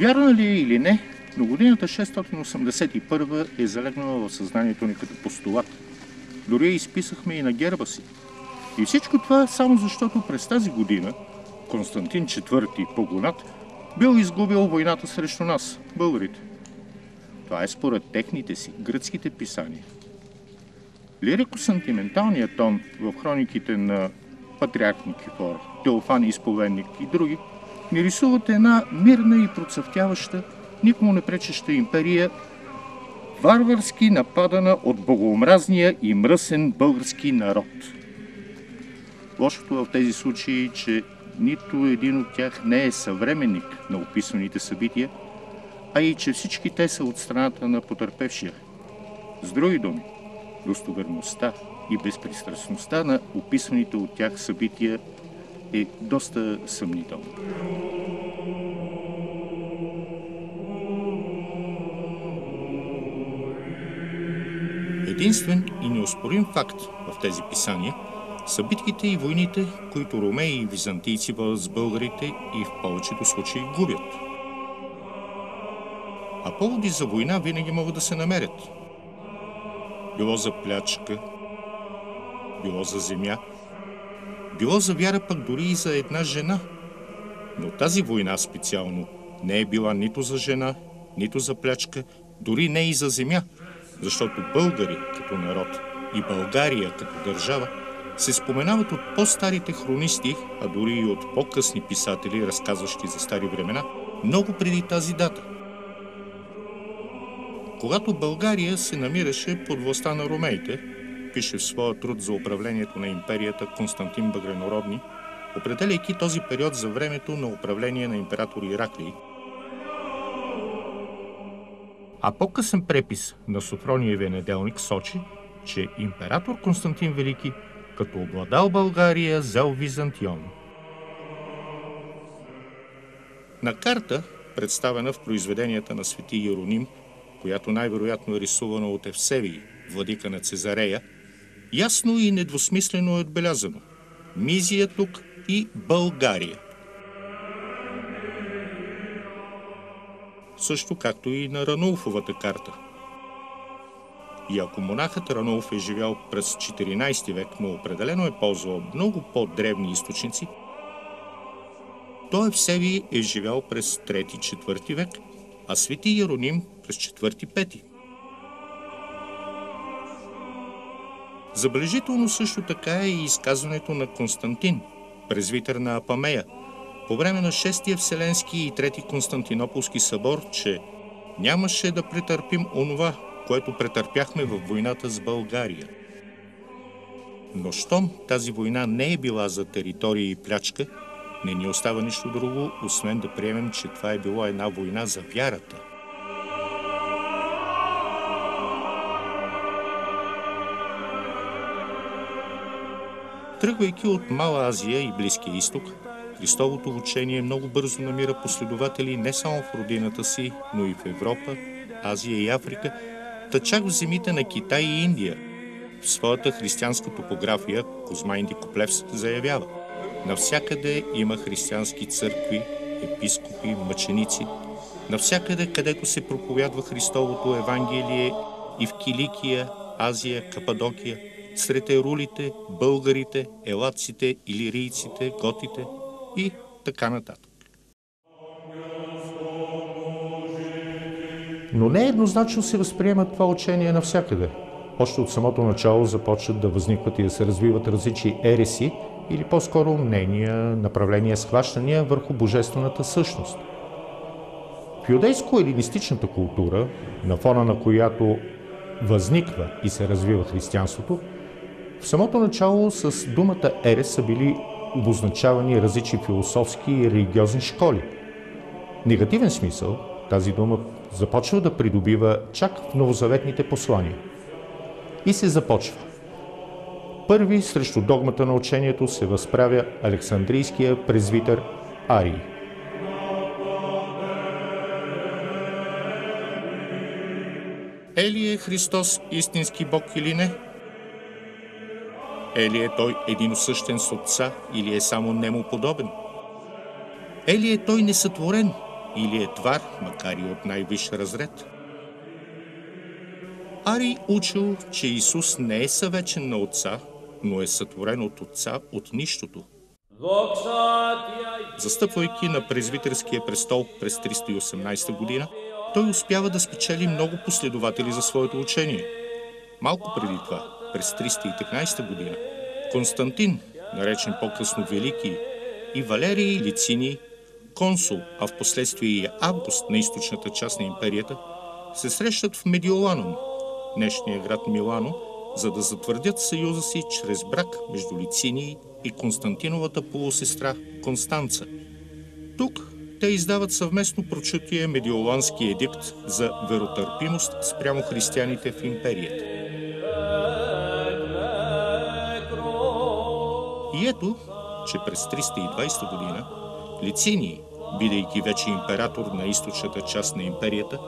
Вярна ли е или не, но годината 681 е залегнала в съзнанието ни като постулат. Дори я изписахме и на герба си. И всичко това само защото през тази година Константин IV Погонат бил изгубил войната срещу нас, българите. Това е според техните си, гръцките писания. Лирико-сантименталният тон в хрониките на Патриарх Никифор, Теофан Изповедник и други ни рисуват една мирна и процъфтяваща, никому не пречеща империя, варварски нападана от богоомразния и мръсен български народ. Лошото в тези случаи, че нито един от тях не е съвременник на описаните събития, а и че всички те са от страната на потърпевшия. С други думи, достоверността и безпристрастността на описаните от тях събития е доста съмнителна. Единствен и неоспорим факт в тези писания са битките и войните, които ромеи и византийци водят с българите и в повечето случаи губят. А поводи за война винаги могат да се намерят. Било за плячка, било за земя, било за вяра, пък дори и за една жена. Но тази война специално не е била нито за жена, нито за плячка, дори не и за земя, защото българи като народ и България като държава се споменават от по-старите хронисти, а дори и от по-късни писатели, разказващи за стари времена, много преди тази дата. Когато България се намираше под властта на ромеите, пише в своя труд за управлението на империята Константин Багренородни, определяйки този период за времето на управление на император Ираклий. А по-късен препис на Софрониевия неделник сочи, че император Константин Велики, като обладал България, взел Византион. На карта, представена в произведенията на свети Иероним, която най-вероятно е рисувана от Евсевий, владика на Цезарея, ясно и недвусмислено е отбелязано Мизия тук и България. Също както и на Ранулфовата карта. И ако монахът Ранулф е живял през 14 век, но определено е ползвал много по-древни източници, той Евсевий е живял през 3-4 век, а свети Иероним през 4-5. Забележително също така е и изказването на Константин, презвитер на Апамея, по време на 6-тия Вселенски и 3-ти Константинополски събор, че нямаше да претърпим онова, което претърпяхме във войната с България. Но щом тази война не е била за територия и плячка, не ни остава нищо друго, освен да приемем, че това е било една война за вярата. Тръгвайки от Мала Азия и Близкия изток, Христовото учение много бързо намира последователи не само в родината си, но и в Европа, Азия и Африка, та чак в земите на Китай и Индия. В своята християнска топография Козма Индикоплевс заявява: навсякъде има християнски църкви, епископи, мъченици. Навсякъде, където се проповядва Христовото Евангелие, и в Киликия, Азия, Кападокия, сред ерулите, българите, елаците, илирийците, готите и така нататък. Но не еднозначно се възприема това учение навсякъде. Още от самото начало започват да възникват и да се развиват различни ереси или по-скоро мнения, направления, схващания върху божествената същност. В юдейско-елинистичната култура, на фона на която възниква и се развива християнството, в самото начало с думата ерес са били обозначавани различни философски и религиозни школи. В негативен смисъл тази дума започва да придобива чак в новозаветните послания. И се започва. Първи срещу догмата на учението се възправя Александрийския презвитер Арий. Е ли е Христос истински Бог или не? Е ли е Той единосъщен с Отца или е само нему подобен? Е ли е Той несътворен или е твар, макар и от най-висш разред? Арий учил, че Исус не е съвечен на Отца, но е сътворен от Отца от нищото. Застъпвайки на презвитерския престол през 318 година, той успява да спечели много последователи за своето учение. Малко преди това, през 313 година, Константин, наречен по-късно Велики, и Валерий Лициний, консул, а в последствие и Август на източната част на империята, се срещат в Медиоланум, днешния град Милано, за да затвърдят съюза си чрез брак между Лициний и Константиновата полусестра Констанца. Тук те издават съвместно прочутия Медиолански едикт за веротърпимост спрямо християните в империята. И ето, че през 320 година Лициний, бидейки вече император на източната част на империята,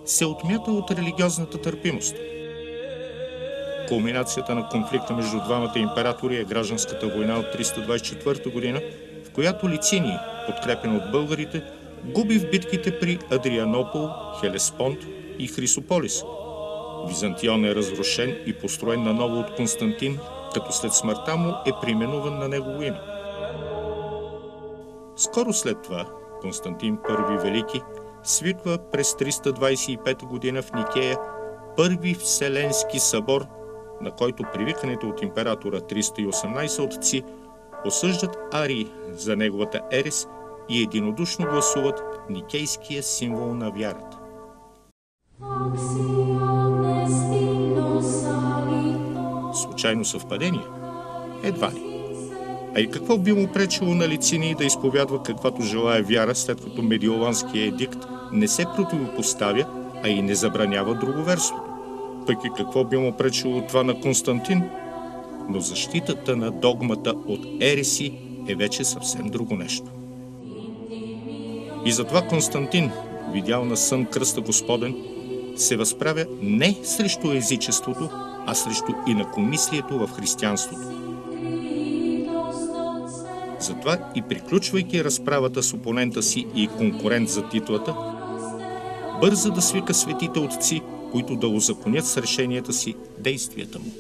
се отмята от религиозната търпимост. Кулминацията на конфликта между двамата императори е гражданската война от 324 година, в която Лициний, подкрепен от българите, губи в битките при Адрианопол, Хелеспонт и Хрисополис. Византион е разрушен и построен наново от Константин, като след смъртта му е преименуван на негово име. Скоро след това Константин I Велики свиква през 325 година в Никея Първи Вселенски събор, на който привиканите от императора 318 отци осъждат Арий за неговата ерес и единодушно гласуват никейския символ на вярата. Случайно съвпадение? Едва ли. А и какво би му пречило на Лициний да изповядва каквато желая вяра, след като Медиоланския едикт не се противопоставя, а и не забранява друговерството? Пък и какво би му пречило това на Константин? Но защитата на догмата от ереси е вече съвсем друго нещо. И затова Константин, видял на сън кръста Господен, се възправя не срещу езичеството, а срещу инакомислието в християнството. Затова и приключвайки разправата с опонента си и конкурент за титлата, бърза да свика светите отци, които да узаконят с решенията си действията му.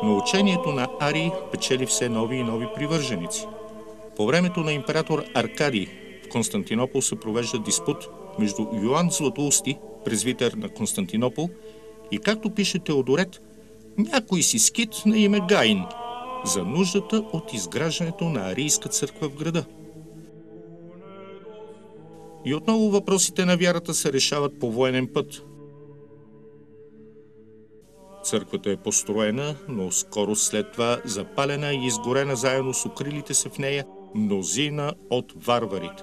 Но учението на Арий печели все нови и нови привърженици. По времето на император Аркадий в Константинопол се провежда диспут между Йоан Златоусти, презвитер на Константинопол, и, както пише Теодорет, някой си скит на име Гаин за нуждата от изграждането на арийска църква в града. И отново въпросите на вярата се решават по военен път. Църквата е построена, но скоро след това запалена и изгорена заедно с укрилите се в нея мнозина от варварите.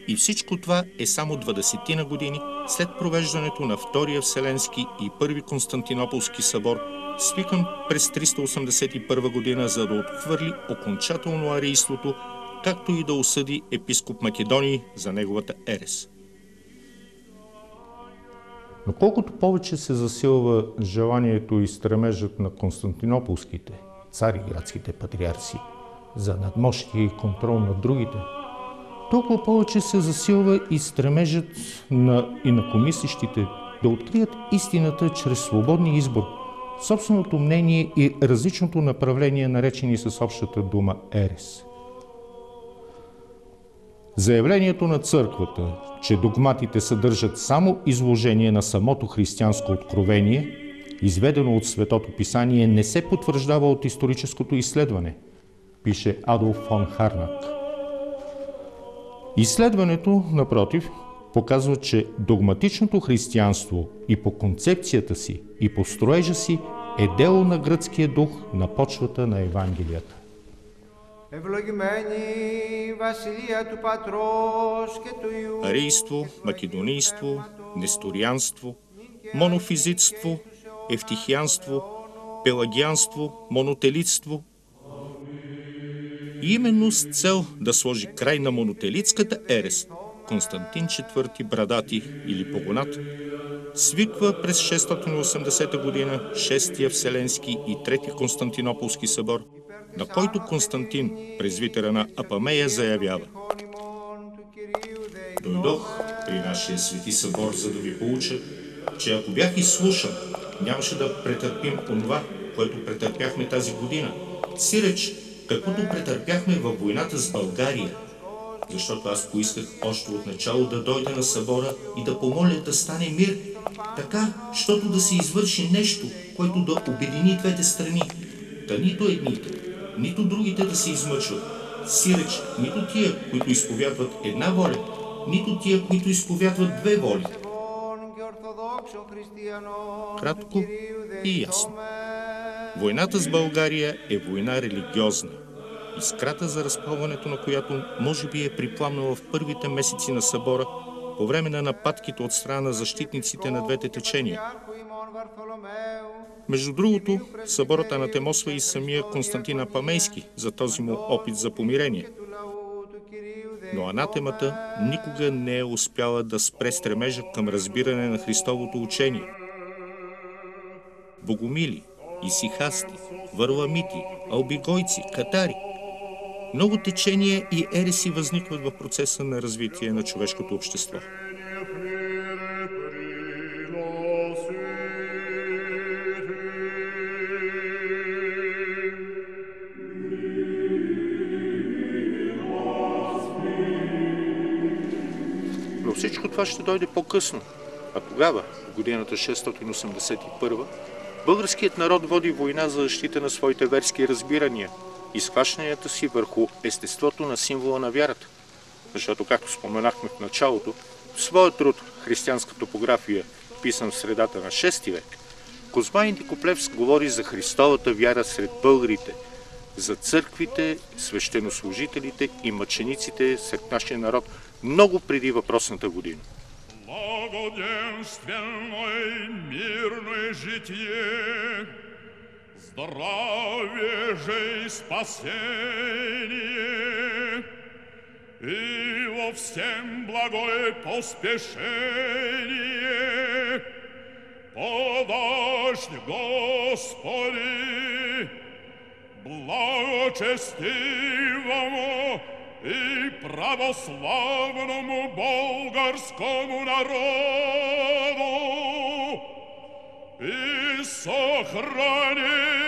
И всичко това е само 20 години след провеждането на Втория Вселенски и Първи Константинополски събор, свикан през 381 година, за да отхвърли окончателно арийството, както и да осъди епископ Македоний за неговата ерес. Но колкото повече се засилва желанието и стремежът на константинополските, цариградските патриарси за надмощие и контрол над другите, толкова повече се засилва и стремежът на инакомислищите да открият истината чрез свободния избор, собственото мнение и различното направление, наречени с общата дума ерес. Заявлението на църквата, че догматите съдържат само изложение на самото християнско откровение, изведено от Светото Писание, не се потвърждава от историческото изследване, пише Адолф фон Харнак. Изследването, напротив, показва, че догматичното християнство и по концепцията си, и по строежа си е дело на гръцкия дух на почвата на Евангелията. Арийство, македонийство, несторианство, монофизитство, евтихианство, пелагианство, монотелитство. И именно с цел да сложи край на монотелитската ерес, Константин IV Брадати или Погонат свиква през 680 година Шестия Вселенски и Трети Константинополски събор, на който Константин, презвитера на Апамея, заявява: Дойдох при нашия свети събор, за да ви поуча, че ако бях изслушан, нямаше да претърпим онова, което претърпяхме тази година. Сиреч, каквото претърпяхме във войната с България, защото аз поисках още от начало да дойда на събора и да помоля да стане мир, така, щото да се извърши нещо, което да обедини двете страни. Да нито едните, нито другите да се измъчват. Сиреч, нито тия, които изповядват една воля, нито тия, които изповядват две воли. Кратко и ясно. Войната с България е война религиозна. Искрата за разпалването на която може би е припламнала в първите месеци на събора по време на нападките от страна на защитниците на двете течения. Между другото, съборът анатемосва и самия Константин Апамейски за този му опит за помирение. Но анатемата никога не е успяла да спре стремежа към разбиране на Христовото учение. Богомили, исихасти, варламити, албигойци, катари. Много течения и ереси възникват в процеса на развитие на човешкото общество. Но всичко това ще дойде по-късно. А тогава, в годината 681, българският народ води война за защита на своите верски разбирания и схващанията си върху естеството на символа на вярата. Защото, както споменахме в началото, в своя труд «Християнска топография», писан в средата на 6 век, Козма Индикоплевс говори за Христовата вяра сред българите, за църквите, свещенослужителите и мъчениците сред нашия народ много преди въпросната година. Благоденственное мирное житие, здравие же и спасение, и во всем благое поспешение подашь, Господи, благочестивому и православному болгарскому народу, и сохрани